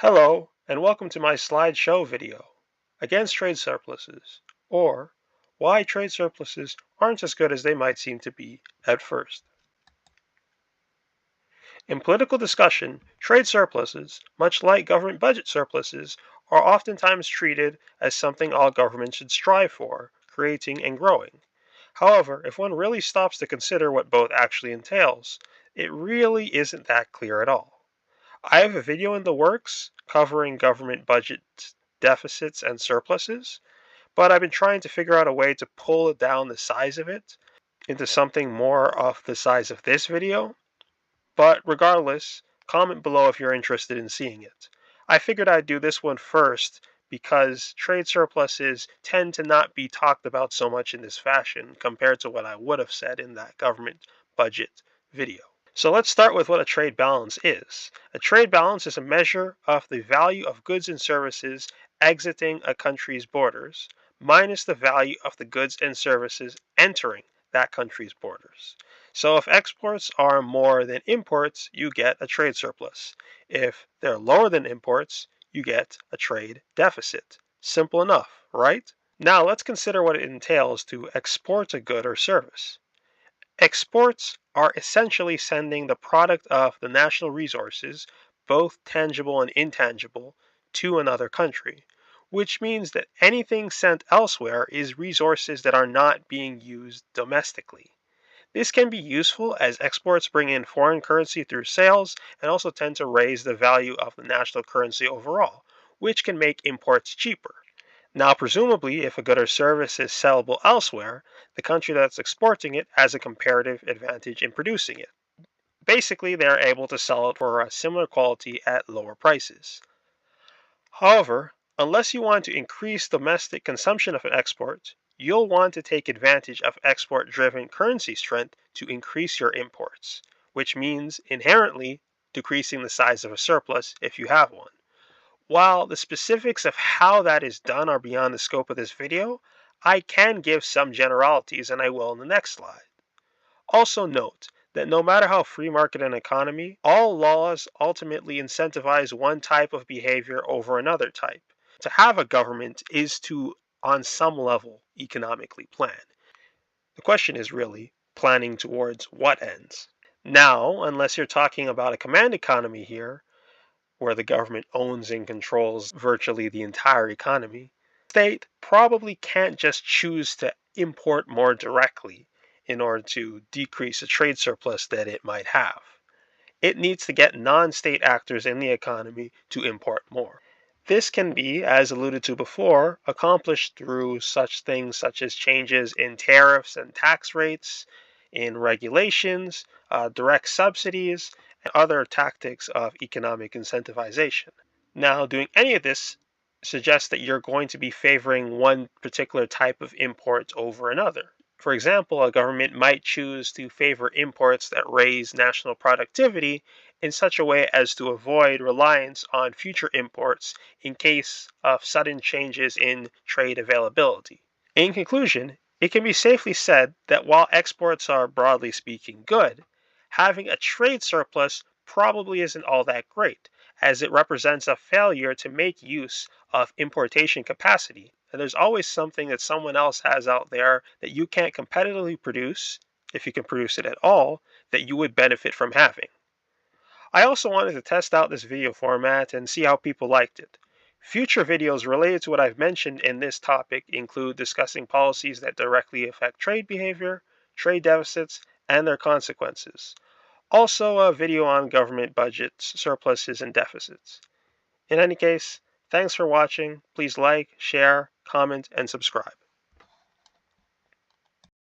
Hello, and welcome to my slideshow video, Against Trade Surpluses, or Why Trade Surpluses Aren't as Good as They Might Seem to Be at First. In political discussion, trade surpluses, much like government budget surpluses, are oftentimes treated as something all governments should strive for, creating and growing. However, if one really stops to consider what both actually entails, it really isn't that clear at all. I have a video in the works covering government budget deficits and surpluses, but I've been trying to figure out a way to pull down the size of it into something more of the size of this video. But regardless, comment below if you're interested in seeing it. I figured I'd do this one first because trade surpluses tend to not be talked about so much in this fashion compared to what I would have said in that government budget video. So let's start with what a trade balance is. A trade balance is a measure of the value of goods and services exiting a country's borders minus the value of the goods and services entering that country's borders. So if exports are more than imports, you get a trade surplus. If they're lower than imports, you get a trade deficit. Simple enough, right? Now let's consider what it entails to export a good or service. Exports are essentially sending the product of the national resources, both tangible and intangible, to another country, which means that anything sent elsewhere is resources that are not being used domestically. This can be useful as exports bring in foreign currency through sales and also tend to raise the value of the national currency overall, which can make imports cheaper. Now, presumably, if a good or service is sellable elsewhere, the country that's exporting it has a comparative advantage in producing it. Basically, they're able to sell it for a similar quality at lower prices. However, unless you want to increase domestic consumption of an export, you'll want to take advantage of export-driven currency strength to increase your imports, which means inherently decreasing the size of a surplus if you have one. While the specifics of how that is done are beyond the scope of this video, I can give some generalities and I will in the next slide. Also note that no matter how free market an economy, all laws ultimately incentivize one type of behavior over another type. To have a government is to, on some level, economically plan. The question is really planning towards what ends. Now, unless you're talking about a command economy here, where the government owns and controls virtually the entire economy, the state probably can't just choose to import more directly in order to decrease a trade surplus that it might have. It needs to get non-state actors in the economy to import more. This can be, as alluded to before, accomplished through such things such as changes in tariffs and tax rates, in regulations, direct subsidies, and other tactics of economic incentivization. Now, doing any of this suggests that you're going to be favoring one particular type of import over another. For example, a government might choose to favor imports that raise national productivity in such a way as to avoid reliance on future imports in case of sudden changes in trade availability. In conclusion, it can be safely said that while exports are broadly speaking good, having a trade surplus probably isn't all that great, as it represents a failure to make use of importation capacity. And there's always something that someone else has out there that you can't competitively produce, if you can produce it at all, that you would benefit from having. I also wanted to test out this video format and see how people liked it. Future videos related to what I've mentioned in this topic include discussing policies that directly affect trade behavior, trade deficits, and their consequences. Also, a video on government budgets, surpluses, and deficits. In any case, thanks for watching. Please like, share, comment, and subscribe.